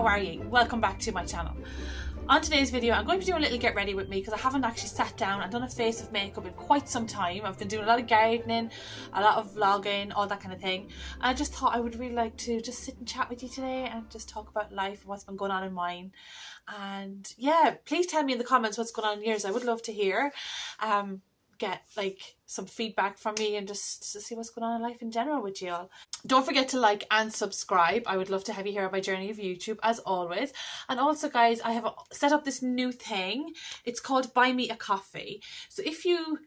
how are you? Welcome back to my channel. On today's video I'm going to do a little get ready with me because I haven't actually sat down and done a face of makeup in quite some time. I've been doing a lot of gardening, a lot of vlogging, all that kind of thing, and I just thought I would really like to just sit and chat with you today and just talk about life and what's been going on in mine. And yeah, please tell me in the comments what's going on in yours. I would love to hear. Get like some feedback from me and just to see what's going on in life in general with you all. Don't forget to like and subscribe. I would love to have you here on my journey of YouTube as always. And also guys, I have set up this new thing. It's called Buy Me a Coffee. So if you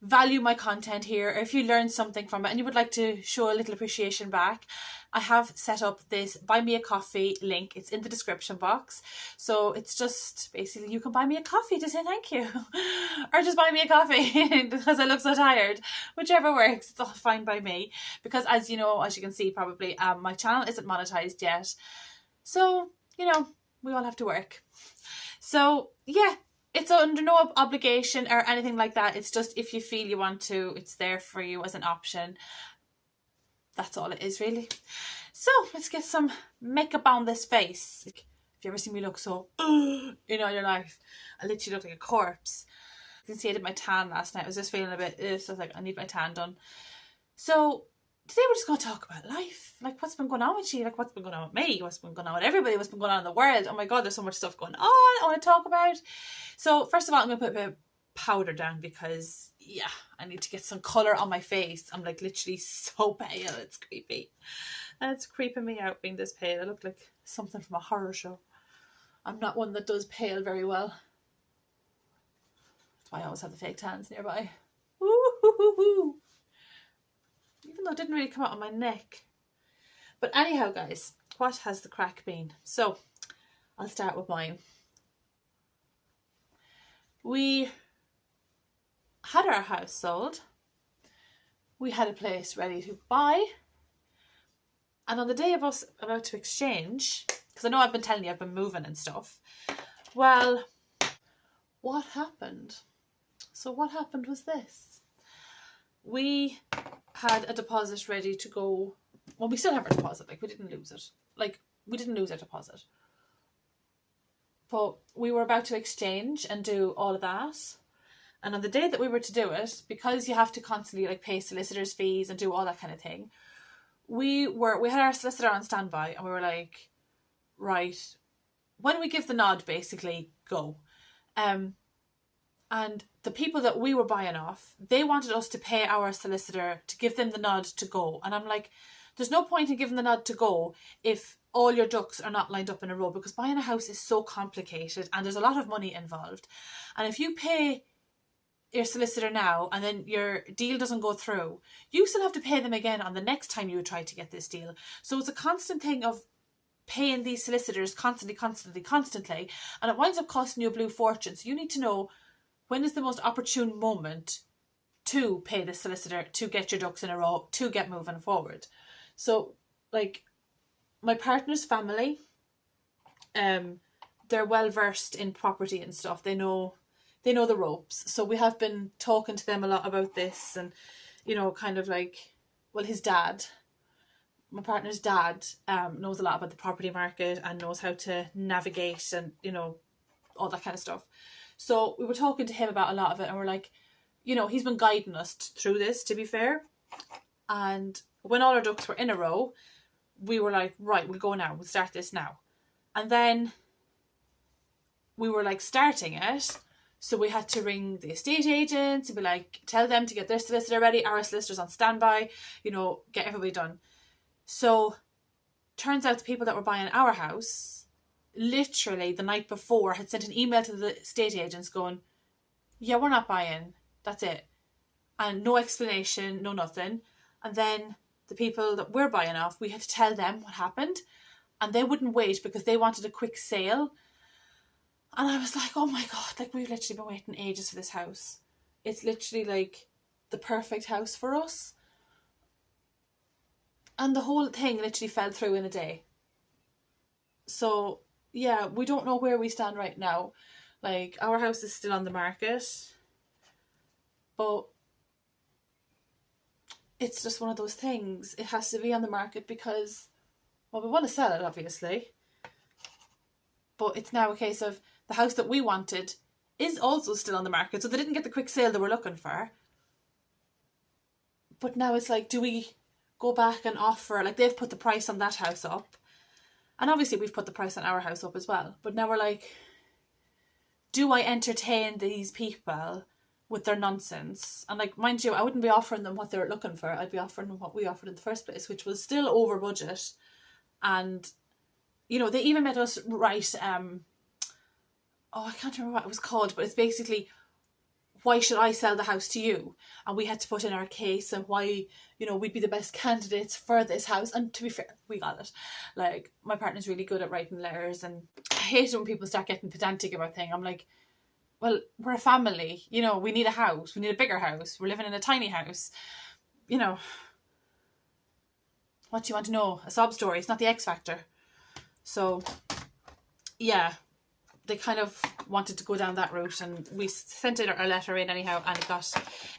value my content here, or if you learn something from it and you would like to show a little appreciation back, I have set up this Buy Me a Coffee link. It's in the description box. So it's just basically you can buy me a coffee to say thank you or just buy me a coffee because I look so tired. Whichever works, it's all fine by me, because as you know, as you can see probably, my channel isn't monetized yet. So, you know, we all have to work. So yeah, it's under no obligation or anything like that. It's just if you feel you want to, it's there for you as an option. That's all it is really. So let's get some makeup on this face. Have you ever seen me look so in all your life? I literally look like a corpse. You can see I did my tan last night. I was just feeling a bit so I was like, I need my tan done. So today we're just going to talk about life. Like what's been going on with you? Like what's been going on with me? What's been going on with everybody? What's been going on in the world? Oh my god, there's so much stuff going on I want to talk about. So first of all, I'm going to put a bit of powder down because yeah, I need to get some colour on my face. I'm like literally so pale. It's creepy. And it's creeping me out being this pale. I look like something from a horror show. I'm not one that does pale very well. That's why I always have the fake tans nearby. Woo-hoo-hoo-hoo. Even though it didn't really come out on my neck. But anyhow guys, what has the crack been? So I'll start with mine. We had our house sold. We had a place ready to buy. And on the day of us about to exchange, because I know I've been telling you I've been moving and stuff. Well, what happened? So what happened was this. We had a deposit ready to go. Well, we still have our deposit. Like we didn't lose it. Like we didn't lose our deposit. But we were about to exchange and do all of that. And on the day that we were to do it, because you have to constantly like pay solicitors' fees and do all that kind of thing, we had our solicitor on standby and we were like, right, when we give the nod, basically, go. And the people that we were buying off, they wanted us to pay our solicitor to give them the nod to go. And I'm like, there's no point in giving the nod to go if all your ducks are not lined up in a row, because buying a house is so complicated and there's a lot of money involved. And if you pay your solicitor now and then your deal doesn't go through, you still have to pay them again on the next time you try to get this deal. So it's a constant thing of paying these solicitors constantly, and it winds up costing you a blue fortune. So you need to know when is the most opportune moment to pay the solicitor to get your ducks in a row, to get moving forward. So like my partner's family, they're well versed in property and stuff. They know the ropes. So we have been talking to them a lot about this, and you know, kind of like, well, his dad, my partner's dad, knows a lot about the property market and knows how to navigate and, you know, all that kind of stuff. So we were talking to him about a lot of it, and we're like, you know, he's been guiding us through this, to be fair. And when all our ducks were in a row, we were like, right, we'll go now, we'll start this now. And then we were like starting it. So we had to ring the estate agents and be like, tell them to get their solicitor ready, our solicitor's on standby, you know, get everybody done. So turns out the people that were buying our house, literally the night before, had sent an email to the estate agents going, yeah, we're not buying, that's it. And no explanation, no nothing. And then the people that we're buying off, we had to tell them what happened, and they wouldn't wait because they wanted a quick sale. And I was like, oh my god, like we've literally been waiting ages for this house. It's literally like the perfect house for us. And the whole thing literally fell through in a day. So yeah, we don't know where we stand right now. Like our house is still on the market, but it's just one of those things. It has to be on the market because, well, we want to sell it obviously. But it's now a case of the house that we wanted is also still on the market. So they didn't get the quick sale they were looking for. But now it's like, do we go back and offer, like they've put the price on that house up. And obviously we've put the price on our house up as well. But now we're like, do I entertain these people with their nonsense? And like, mind you, I wouldn't be offering them what they're looking for. I'd be offering them what we offered in the first place, which was still over budget. And, you know, they even made us write, I can't remember what it was called, but it's basically, why should I sell the house to you? And we had to put in our case and why, you know, we'd be the best candidates for this house. And to be fair, we got it. Like, my partner's really good at writing letters, and I hate it when people start getting pedantic about things. I'm like, well, we're a family, you know, we need a house, we need a bigger house, we're living in a tiny house, you know. What do you want to know? A sob story, it's not the X Factor. So, yeah. They kind of wanted to go down that route, and we sent it our letter in anyhow, and it got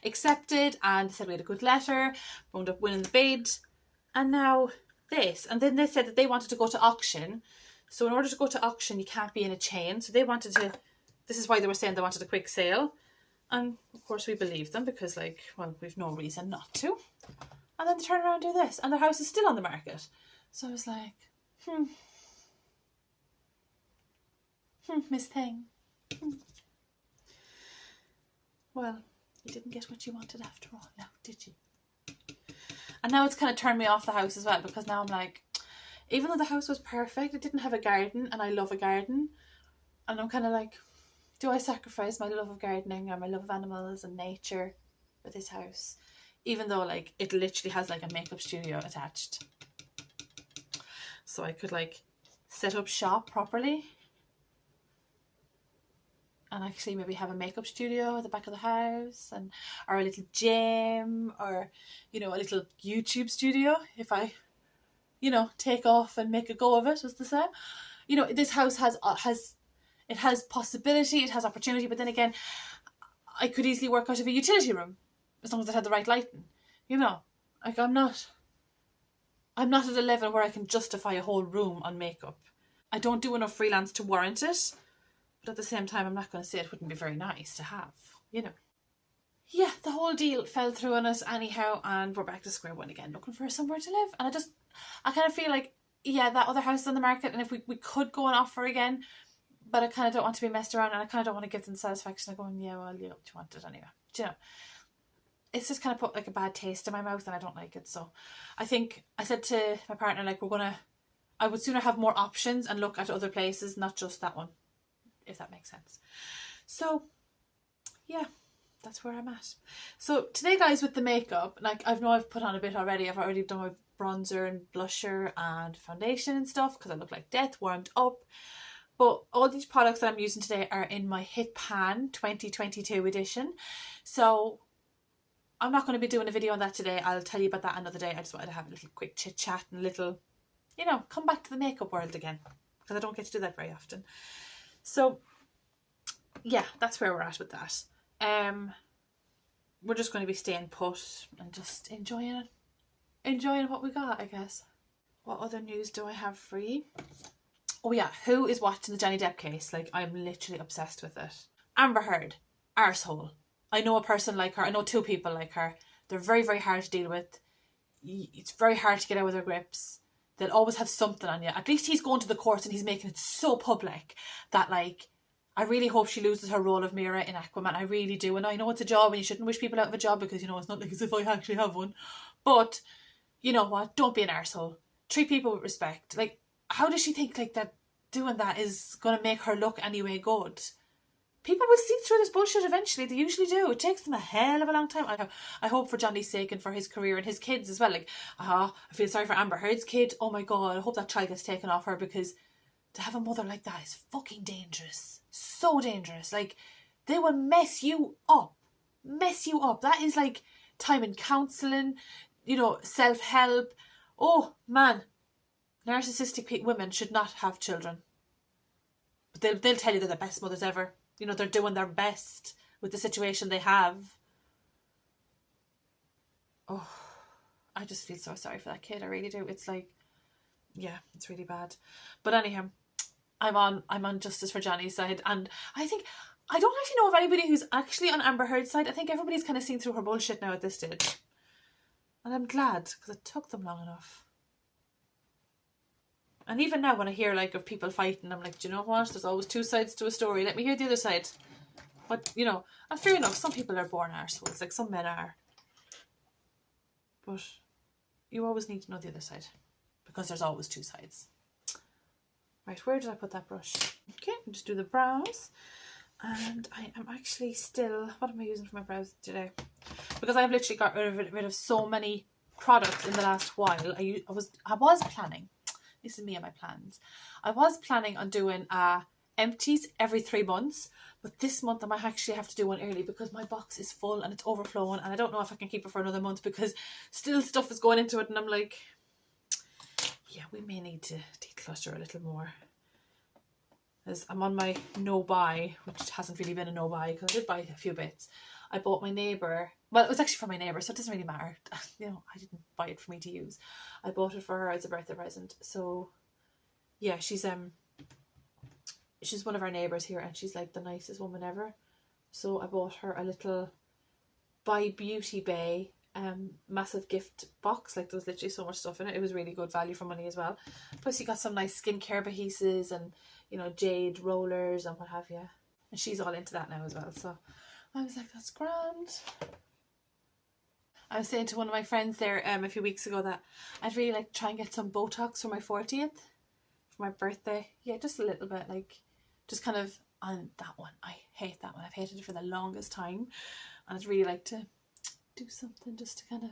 accepted, and they said we had a good letter, wound up winning the bid, and now this. And then they said that they wanted to go to auction. So in order to go to auction, you can't be in a chain. So they wanted to, this is why they were saying they wanted a quick sale. And of course we believed them because, like, well, we've no reason not to. And then they turn around and do this, and their house is still on the market. So I was like, Miss Thing. Well, you didn't get what you wanted after all now, did you? And now it's kind of turned me off the house as well, because now I'm like, even though the house was perfect, it didn't have a garden, and I love a garden. And I'm kind of like, do I sacrifice my love of gardening or my love of animals and nature for this house? Even though, like, it literally has like a makeup studio attached. So I could like set up shop properly and actually maybe have a makeup studio at the back of the house, and or a little gym, or, you know, a little YouTube studio if I, you know, take off and make a go of it, as they say. You know, this house has possibility, it has opportunity, but then again, I could easily work out of a utility room as long as it had the right lighting. You know, like I'm not at a level where I can justify a whole room on makeup. I don't do enough freelance to warrant it. But at the same time, I'm not going to say it wouldn't be very nice to have, you know. Yeah, the whole deal fell through on us anyhow, and we're back to square one again, looking for somewhere to live. And I kind of feel like, yeah, that other house is on the market, and if we could go and offer again, but I kind of don't want to be messed around, and I kind of don't want to give them the satisfaction of going, yeah, well, you want it anyway. Do you know? It's just kind of put like a bad taste in my mouth, and I don't like it. So I think I said to my partner, like, I would sooner have more options and look at other places, not just that one, if that makes sense. So yeah, that's where I'm at. So today, guys, with the makeup, like I've put on a bit already. I've already done my bronzer and blusher and foundation and stuff because I look like death, warmed up. But all these products that I'm using today are in my Hit Pan 2022 edition. So I'm not going to be doing a video on that today. I'll tell you about that another day. I just wanted to have a little quick chit chat and a little, you know, come back to the makeup world again, because I don't get to do that very often. So yeah, that's where we're at with that. We're just going to be staying put and just enjoying what we got, I guess. What other news do I have for you? Oh yeah, who is watching the Johnny Depp case? Like, I'm literally obsessed with it. Amber Heard, arsehole. I know a person like her. I know two people like her. They're very, very hard to deal with. It's very hard to get out of their grips. They'll always have something on you. At least he's going to the courts and he's making it so public that, like, I really hope she loses her role of Mira in Aquaman. I really do. And I know it's a job and you shouldn't wish people out of a job because, you know, it's not like as if I actually have one. But, you know what? Don't be an arsehole. Treat people with respect. Like, how does she think, like, that doing that is going to make her look anyway good? People will see through this bullshit eventually. They usually do. It takes them a hell of a long time. I hope for Johnny's sake and for his career and his kids as well. Like, I feel sorry for Amber Heard's kid. Oh my God, I hope that child gets taken off her, because to have a mother like that is fucking dangerous. So dangerous. Like, they will mess you up. Mess you up. That is like time in counselling, you know, self-help. Oh, man. Narcissistic women should not have children. But they'll tell you they're the best mothers ever. You know, they're doing their best with the situation they have. Oh, I just feel so sorry for that kid. I really do. It's like, yeah, it's really bad. But anyhow, I'm on Justice for Johnny's side, and I think I don't actually know of anybody who's actually on Amber Heard's side. I think everybody's kind of seen through her bullshit now at this stage, and I'm glad because it took them long enough. And even now, when I hear like of people fighting, I'm like, do you know what? There's always two sides to a story. Let me hear the other side. But you know, and fair enough, some people are born arseholes, like some men are. But you always need to know the other side, because there's always two sides. Right, where did I put that brush? Okay, just do the brows. And I am actually still, what am I using for my brows today? Because I've literally got rid of so many products in the last while. I was planning, this is me and my plans. I was planning on doing empties every 3 months, but this month I might actually have to do one early because my box is full and it's overflowing, and I don't know if I can keep it for another month because still stuff is going into it, and I'm like, yeah, we may need to declutter a little more. As I'm on my no buy, which hasn't really been a no buy because I did buy a few bits. I bought my neighbour, well, it was actually for my neighbour, so it doesn't really matter. You know, I didn't buy it for me to use. I bought it for her as a birthday present. So yeah, she's one of our neighbours here, and she's like the nicest woman ever. So I bought her a little by Beauty Bay massive gift box. Like, there was literally so much stuff in it. It was really good value for money as well. Plus you got some nice skincare adhesives and, you know, jade rollers and what have you. And she's all into that now as well. So I was like, that's grand. I was saying to one of my friends there a few weeks ago that I'd really like to try and get some Botox for my 40th, for my birthday. Yeah, just a little bit, like, just kind of on that one. I hate that one. I've hated it for the longest time. And I'd really like to do something just to kind of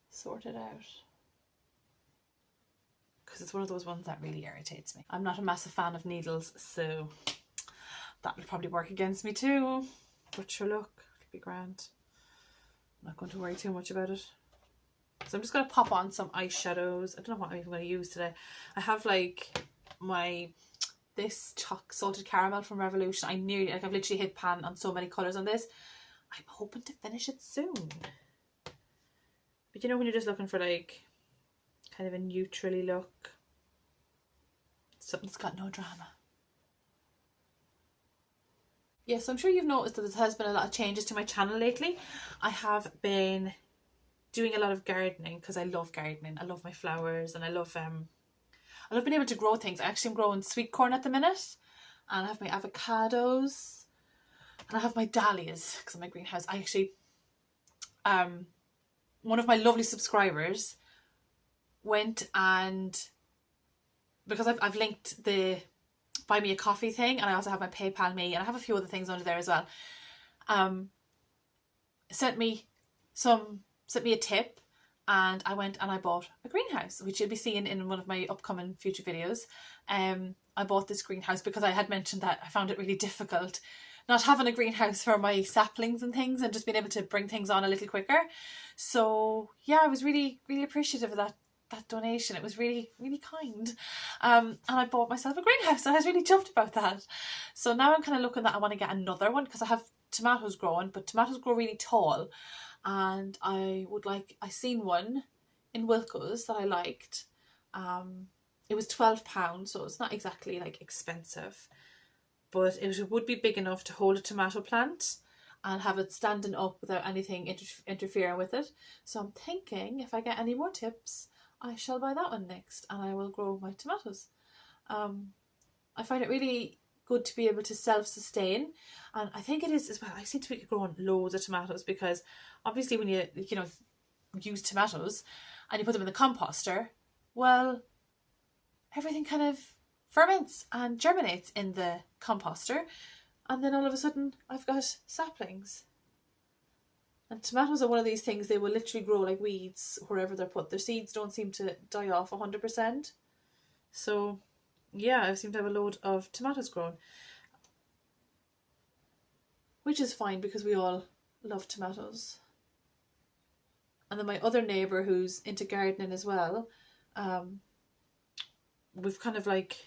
sort it out. Because it's one of those ones that really irritates me. I'm not a massive fan of needles, so that will probably work against me too. But sure, look, it'll be grand. I'm not going to worry too much about it. So I'm just going to pop on some eyeshadows. I don't know what I'm even going to use today. I have like this salted caramel from Revolution. I've literally hit pan on so many colours on this. I'm hoping to finish it soon. But you know when you're just looking for like kind of a neutrally look, something that's got no drama. Yeah, so I'm sure you've noticed that there has been a lot of changes to my channel lately. I have been doing a lot of gardening because I love gardening. I love my flowers, and I love being able to grow things. I actually am growing sweet corn at the minute, and I have my avocados, and I have my dahlias because in my greenhouse. I actually, one of my lovely subscribers went and, because I've linked the buy me a coffee thing, and I also have my PayPal me, and I have a few other things under there as well, sent me a tip, and I went and I bought a greenhouse, which you'll be seeing in one of my upcoming future videos. I bought this greenhouse because I had mentioned that I found it really difficult not having a greenhouse for my saplings and things, and just being able to bring things on a little quicker. So yeah, I was really, really appreciative of that donation. It was really, really kind. And I bought myself a greenhouse. I was really chuffed about that. So now I'm kind of looking that I want to get another one, because I have tomatoes growing, but tomatoes grow really tall, and I seen one in Wilco's that I liked. It was £12, so it's not exactly like expensive, but it would be big enough to hold a tomato plant and have it standing up without anything interfering with it. So I'm thinking if I get any more tips, I shall buy that one next, and I will grow my tomatoes. I find it really good to be able to self-sustain, and I think it is as well. I seem to be growing loads of tomatoes, because obviously when you use tomatoes and you put them in the composter, well, everything kind of ferments and germinates in the composter, and then all of a sudden I've got saplings. And tomatoes are one of these things, they will literally grow like weeds wherever they're put. Their seeds don't seem to die off 100%. So yeah, I seem to have a load of tomatoes grown, which is fine because we all love tomatoes. And then my other neighbour, who's into gardening as well, we've kind of like,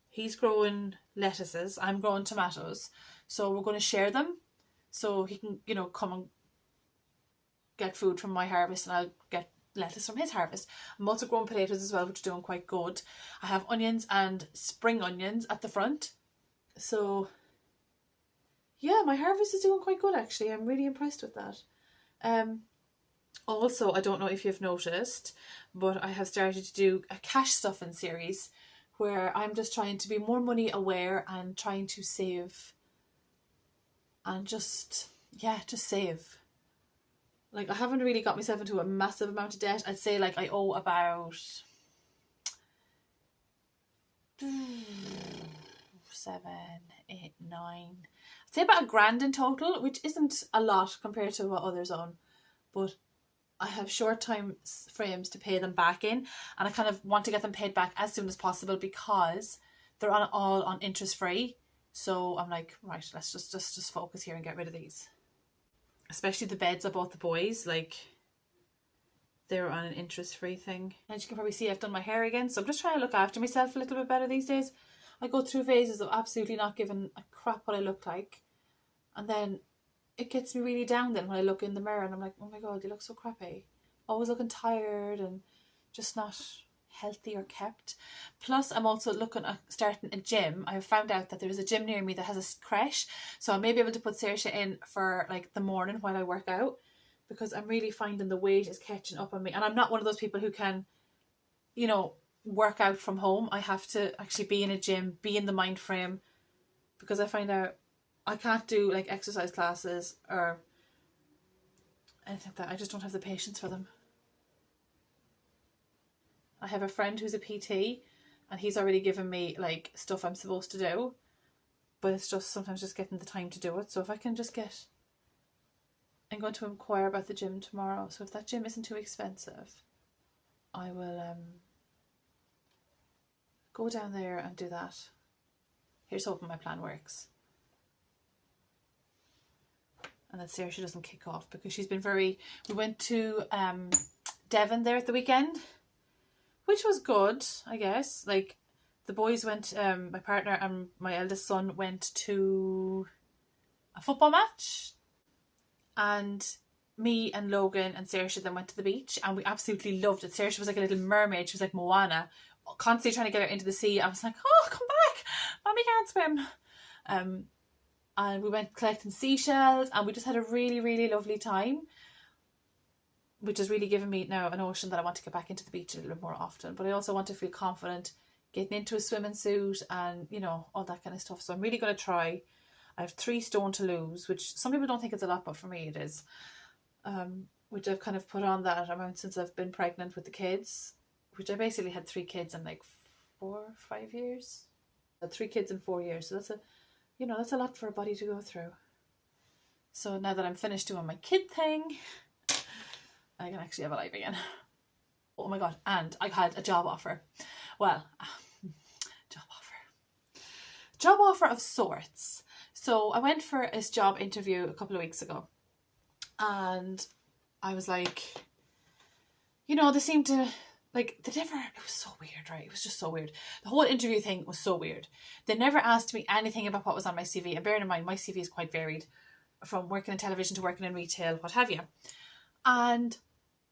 he's growing lettuces, I'm growing tomatoes, so we're going to share them, so he can, come and get food from my harvest, and I'll get lettuce from his harvest. I'm also growing potatoes as well, which are doing quite good. I have onions and spring onions at the front. So yeah, my harvest is doing quite good actually. I'm really impressed with that. Also, I don't know if you've noticed, but I have started to do a cash stuffing series where I'm just trying to be more money aware and trying to save and just save. Like, I haven't really got myself into a massive amount of debt. I'd say like I owe about 7, 8, 9. I'd say about £1,000 in total, which isn't a lot compared to what others own, but I have short time frames to pay them back in, and I kind of want to get them paid back as soon as possible because they're all on interest free. So I'm like, right, let's just focus here and get rid of these. Especially the beds I bought the boys, like they're on an interest free thing. And you can probably see I've done my hair again, so I'm just trying to look after myself a little bit better these days. I go through phases of absolutely not giving a crap what I look like, and then it gets me really down then when I look in the mirror and I'm like, oh my god, you look so crappy. Always looking tired and just not healthy or kept. Plus, I'm also looking at starting a gym. I have found out that there's a gym near me that has a creche, so I may be able to put Saoirse in for like the morning while I work out, because I'm really finding the weight is catching up on me, and I'm not one of those people who can, you know, work out from home. I have to actually be in a gym, be in the mind frame, because I find out I can't do like exercise classes or anything like that. I just don't have the patience for them. I have a friend who's a PT and he's already given me like stuff I'm supposed to do, but it's just sometimes just getting the time to do it. So if I can just get, I'm going to inquire about the gym tomorrow. So if that gym isn't too expensive, I will go down there and do that. Here's hoping my plan works. And that Saoirse doesn't kick off, because she's been we went to Devon there at the weekend, which was good, I guess. Like, the boys went, my partner and my eldest son went to a football match, and me and Logan and Saoirse then went to the beach, and we absolutely loved it. Saoirse was like a little mermaid. She was like Moana, constantly trying to get her into the sea. I was like, oh, come back, mommy can't swim. And we went collecting seashells, and we just had a really, really lovely time, which has really given me now a notion that I want to get back into the beach a little bit more often. But I also want to feel confident getting into a swimming suit and, you know, all that kind of stuff. So I'm really going to try. I have 3 stone to lose, which some people don't think it's a lot, but for me it is. Which I've kind of put on that amount since I've been pregnant with the kids, which I basically had 3 kids in like 4 or 5 years. I had 3 kids in 4 years. So that's that's a lot for a body to go through. So now that I'm finished doing my kid thing, I can actually have a life again. Oh my god, and I had a job offer. Well, job offer of sorts. So I went for this job interview a couple of weeks ago, and I was like, they seemed to, like, it was so weird, right? It was just so weird. The whole interview thing was so weird. They never asked me anything about what was on my CV. And bearing in mind, my CV is quite varied, from working in television to working in retail, what have you. And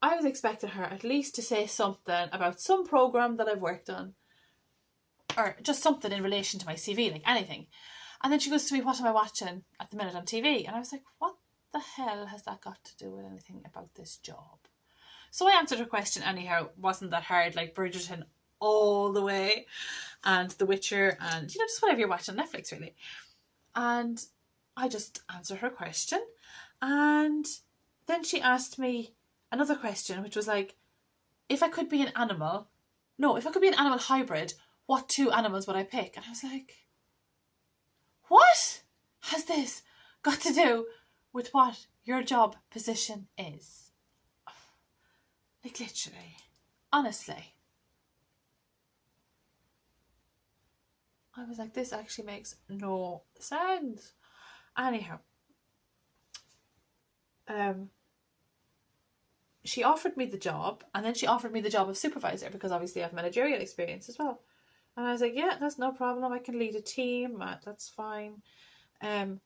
I was expecting her at least to say something about some programme that I've worked on, or just something in relation to my CV, like anything. And then she goes to me, what am I watching at the minute on TV? And I was like, what the hell has that got to do with anything about this job? So I answered her question anyhow. Wasn't that hard, like Bridgerton all the way, and The Witcher, and just whatever you're watching on Netflix, really. And I just answered her question, and then she asked me another question, which was like, if I could be an animal hybrid, what 2 animals would I pick? And I was like, what has this got to do with what your job position is? Like, literally, honestly. I was like, this actually makes no sense. Anyhow, she offered me the job, and then she offered me the job of supervisor, because obviously I have managerial experience as well. And I was like, yeah, that's no problem. I can lead a team. That's fine. And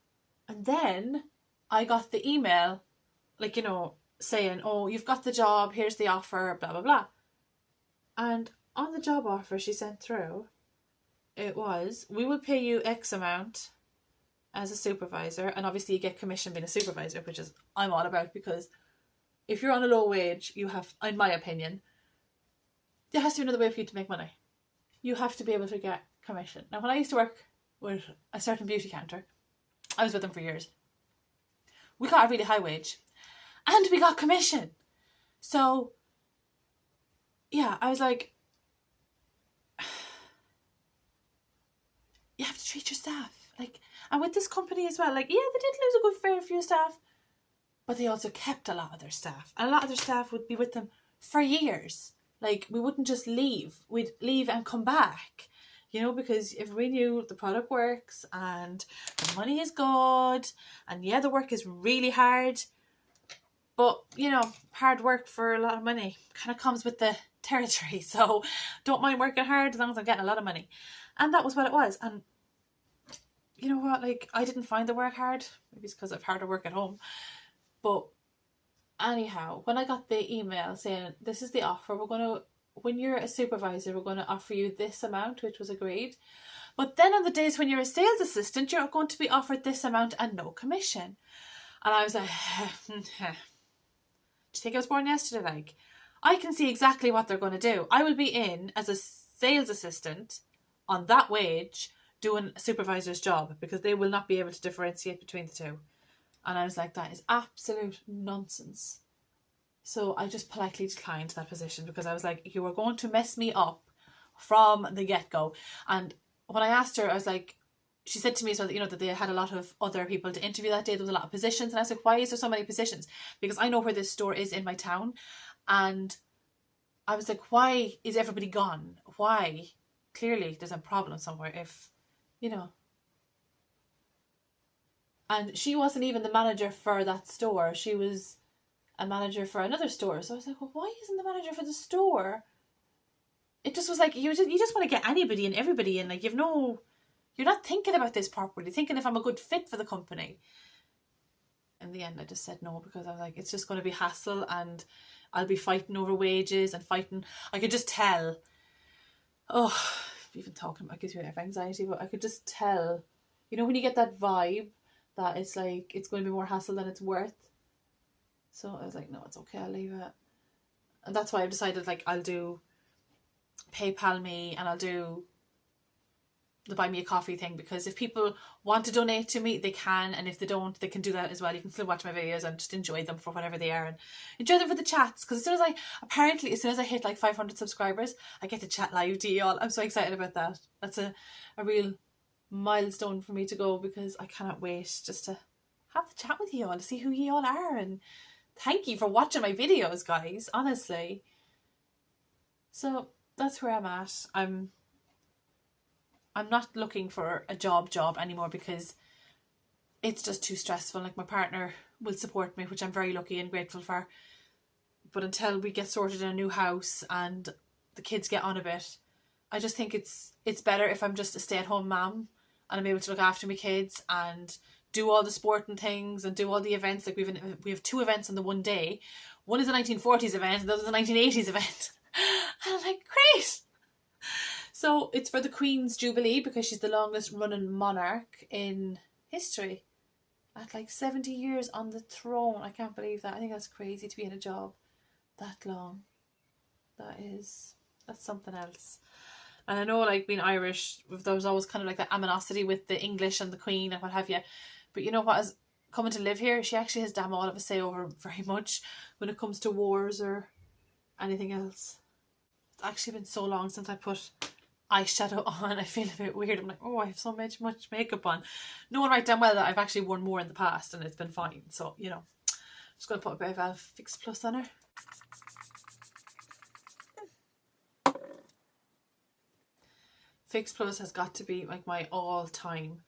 then I got the email, like, saying, oh, you've got the job, here's the offer, blah, blah, blah. And on the job offer she sent through, it was, we will pay you X amount as a supervisor, and obviously you get commission being a supervisor, which is I'm all about, because if you're on a low wage, you have, in my opinion, there has to be another way for you to make money. You have to be able to get commission. Now, when I used to work with a certain beauty counter, I was with them for years, we got a really high wage and we got commission. So yeah, I was like, you have to treat your staff like, and with this company as well, like, yeah, they did lose a good fair few staff, but they also kept a lot of their staff, and a lot of their staff would be with them for years. Like, we wouldn't just leave, we'd leave and come back, you know, because if we knew the product works and the money is good, and yeah, the work is really hard, but you know, hard work for a lot of money kind of comes with the territory. So don't mind working hard as long as I'm getting a lot of money. And that was what it was. And you know what, like, I didn't find the work hard. Maybe it's because I've harder work at home. But anyhow, when I got the email saying, this is the offer, we're going to, when you're a supervisor, we're going to offer you this amount, which was agreed. But then on the days when you're a sales assistant, you're going to be offered this amount and no commission. And I was like, do you think I was born yesterday? Like, I can see exactly what they're going to do. I will be in as a sales assistant on that wage doing a supervisor's job, because they will not be able to differentiate between the two. And I was like, that is absolute nonsense. So I just politely declined that position, because I was like, you are going to mess me up from the get-go. And when I asked her, I was like, she said to me as well that, you know, that they had a lot of other people to interview that day. There was a lot of positions. And I was like, why is there so many positions? Because I know where this store is in my town. And I was like, why is everybody gone? Why? Clearly there's a problem somewhere if, you know. And she wasn't even the manager for that store. She was a manager for another store. So I was like, well, why isn't the manager for the store? It just was like, you just want to get anybody and everybody in. Like, you're not thinking about this properly, thinking if I'm a good fit for the company. In the end, I just said no, because I was like, it's just going to be hassle, and I'll be fighting over wages and fighting. I could just tell. Oh, even talking about it gives me anxiety, but I could just tell. You know, when you get that vibe that it's like, it's going to be more hassle than it's worth. So I was like, no, it's okay, I'll leave it. And that's why I've decided, like, I'll do PayPal me, and I'll do the buy me a coffee thing, because if people want to donate to me, they can, and if they don't, they can do that as well. You can still watch my videos and just enjoy them for whatever they are, and enjoy them for the chats, because as soon as I hit like 500 subscribers, I get to chat live to you all. I'm so excited about that. That's a real milestone for me to go, because I cannot wait just to have the chat with you all, to see who you all are, and thank you for watching my videos, guys, honestly. So that's where I'm at. I'm not looking for a job anymore, because it's just too stressful. Like, my partner will support me, which I'm very lucky and grateful for. But until we get sorted in a new house and the kids get on a bit, I just think it's better if I'm just a stay-at-home mom, and I'm able to look after my kids and do all the sporting things and do all the events. Like, we have 2 events in the one day. One is a 1940s event and the other is a 1980s event. And I'm like, great! So it's for the Queen's Jubilee, because she's the longest running monarch in history. At like 70 years on the throne. I can't believe that. I think that's crazy to be in a job that long. That's something else. And I know, like, being Irish, there was always kind of like that animosity with the English and the Queen and what have you. But you know what, as coming to live here, she actually has damn all of a say over very much when it comes to wars or anything else. It's actually been so long since I put eyeshadow on. I feel a bit weird. I'm like, oh, I have so much makeup on. No one write down well that I've actually worn more in the past, and it's been fine. So, you know, I'm just going to put a bit of a Fix Plus on her. Fix Plus has got to be like my all-time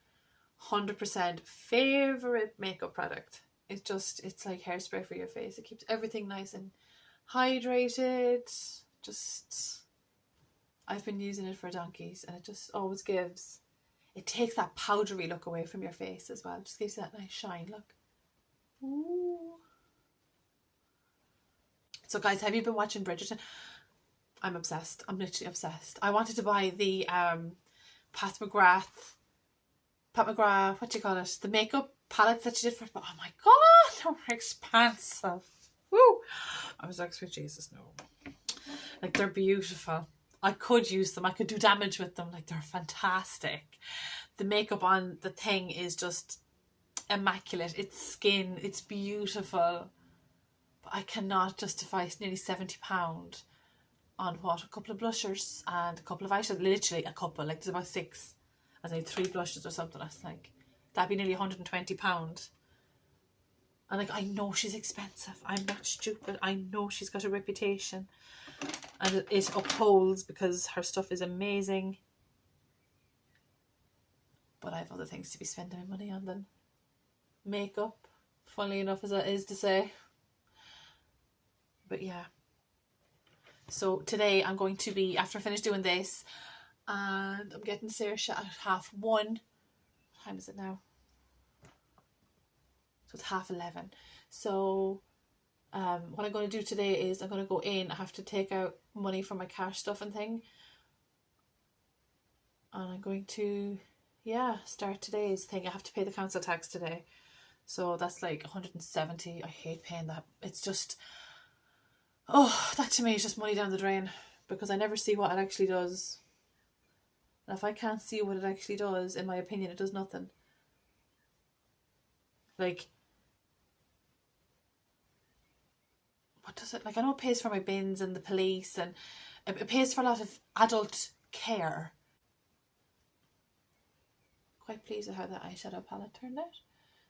100% favourite makeup product. It's like hairspray for your face. It keeps everything nice and hydrated. I've been using it for donkeys, and it just always gives, it takes that powdery look away from your face as well. It just gives you that nice shine, look. Ooh. So guys, have you been watching Bridgerton? I'm obsessed. I'm literally obsessed. I wanted to buy the Pat McGrath, what do you call it? The makeup palettes that she did for, but oh my god, they're expensive. Woo! I was like, sweet Jesus, no. Like, they're beautiful. I could use them. I could do damage with them. Like, they're fantastic. The makeup on the thing is just immaculate. It's skin. It's beautiful. But I cannot justify nearly £70 on what? A couple of blushers and a couple of eyeshadows. Literally a couple. Like, there's about 6. I think 3 blushes or something. I was like, that'd be nearly £120. And like, I know she's expensive. I'm not stupid. I know she's got a reputation. And it upholds because her stuff is amazing. But I have other things to be spending my money on than makeup. Funnily enough as that is to say. But yeah. So today I'm going to be, after I finish doing this, and I'm getting Saoirse at 1:30. What time is it now? So it's 11:30. So what I'm going to do today is I'm going to go in. I have to take out money from my cash stuff and thing. And I'm going to, yeah, start today's thing. I have to pay the council tax today. So that's like 170. I hate paying that. It's just, oh, that to me is just money down the drain. Because I never see what it actually does. And if I can't see what it actually does, in my opinion, it does nothing. Like, what does it, like, I know it pays for my bins and the police, and it pays for a lot of adult care. Quite pleased with how that eyeshadow palette turned out.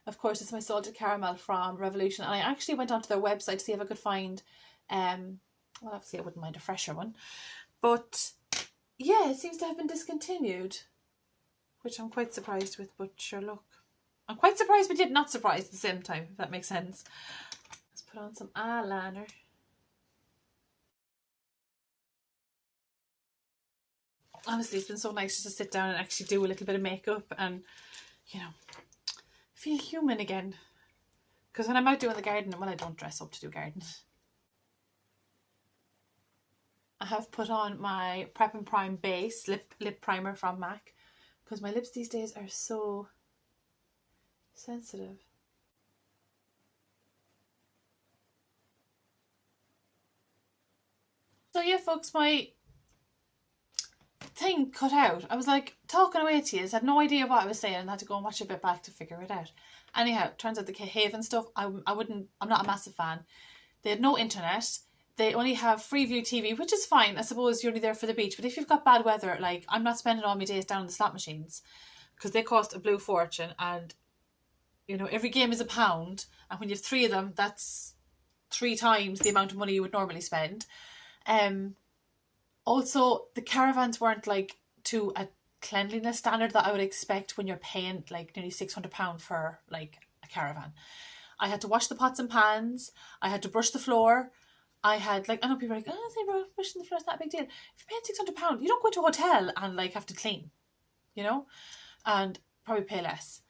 Of course, it's my salted caramel from Revolution, and I actually went onto their website to see if I could find, well, obviously I wouldn't mind a fresher one, but yeah, it seems to have been discontinued, which I'm quite surprised with, but sure, look. I'm quite surprised but yet not surprised at the same time, if that makes sense. Let's put on some eyeliner. Honestly, it's been so nice just to sit down and actually do a little bit of makeup and, you know, feel human again. Because when I'm out doing the garden, well, I don't dress up to do garden. I have put on my Prep and Prime base lip primer from MAC, because my lips these days are so sensitive. So yeah, folks, my thing cut out. I was like talking away to you, I had no idea what I was saying and had to go and watch a bit back to figure it out. Anyhow, turns out the Haven stuff, I'm not a massive fan. They had no internet. They only have Freeview TV, which is fine. I suppose you're only there for the beach. But if you've got bad weather, like, I'm not spending all my days down in the slot machines, because they cost a blue fortune, and, you know, every game is £1, and when you have 3 of them, that's 3 times the amount of money you would normally spend. Also, the caravans weren't like to a cleanliness standard that I would expect when you're paying like nearly £600 for like a caravan. I had to wash the pots and pans. I had to brush the floor. I had, like, I know people are like, oh, brushing the floor is not a big deal. If you're paying £600, you don't go to a hotel and like have to clean, you know, and probably pay less.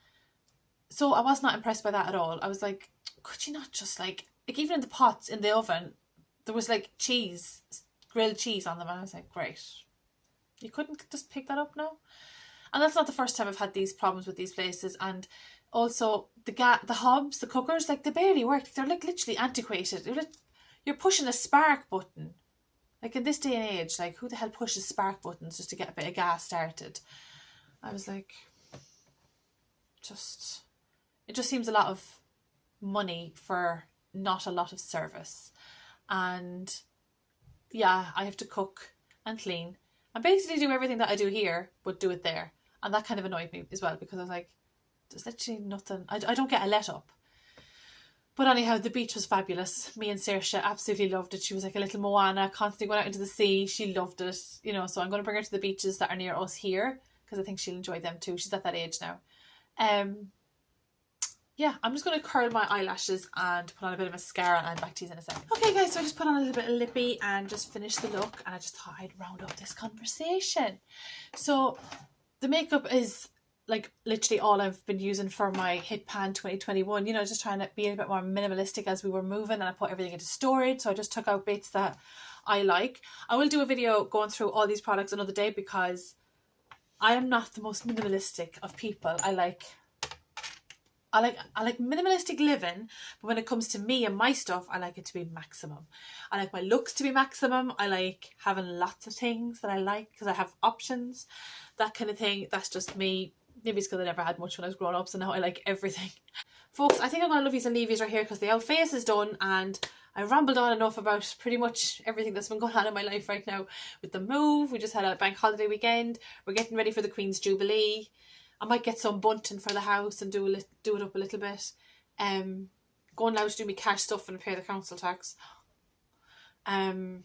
So I was not impressed by that at all. I was like, could you not just like even in the pots in the oven, there was like cheese, grilled cheese on them, and I was like, great. You couldn't just pick that up now? And that's not the first time I've had these problems with these places. And also the hobs, the cookers, like, they barely work. They're like literally antiquated. You're pushing a spark button. Like, in this day and age, like, who the hell pushes spark buttons just to get a bit of gas started? I was like, it just seems a lot of money for not a lot of service. And yeah, I have to cook and clean and basically do everything that I do here, but do it there. And that kind of annoyed me as well, because I was like, there's literally nothing. I don't get a let up. But anyhow, the beach was fabulous. Me and Saoirse absolutely loved it. She was like a little Moana, constantly going out into the sea. She loved it, you know. So I'm going to bring her to the beaches that are near us here, because I think she'll enjoy them too. She's at that age now. Yeah, I'm just going to curl my eyelashes and put on a bit of mascara, and I'll back to you in a second. Okay guys, so I just put on a little bit of lippy and just finished the look, and I just thought I'd round up this conversation. So the makeup is like literally all I've been using for my hit pan 2021, you know, just trying to be a bit more minimalistic as we were moving, and I put everything into storage. So I just took out bits that I like. I will do a video going through all these products another day because I am not the most minimalistic of people. I like minimalistic living, but when it comes to me and my stuff, I like it to be maximum. I like my looks to be maximum. I like having lots of things that I like because I have options, that kind of thing. That's just me. Maybe it's because I never had much when I was growing up, so now I like everything. Folks, I think I'm going to love yous and leave yous right here because the outface is done, and I rambled on enough about pretty much everything that's been going on in my life right now. With the move, we just had a bank holiday weekend. We're getting ready for the Queen's Jubilee. I might get some bunting for the house and do it up a little bit. Going now to do my cash stuff and pay the council tax. And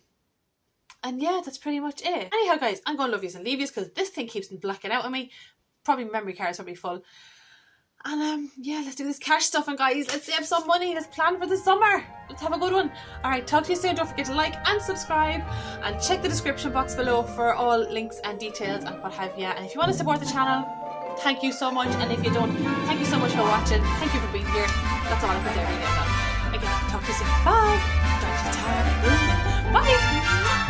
yeah, that's pretty much it. Anyhow, guys, I'm going to love yous and leave yous because this thing keeps blacking out on me. Probably memory card's probably full. And yeah, let's do this cash stuff, and guys, let's save some money. Let's plan for the summer. Let's have a good one. Alright, talk to you soon. Don't forget to like and subscribe, and check the description box below for all links and details and what have you. And if you want to support the channel, thank you so much. And if you don't, thank you so much for watching. Thank you for being here. That's all I can say right now. Again, talk to you soon. Bye. Bye.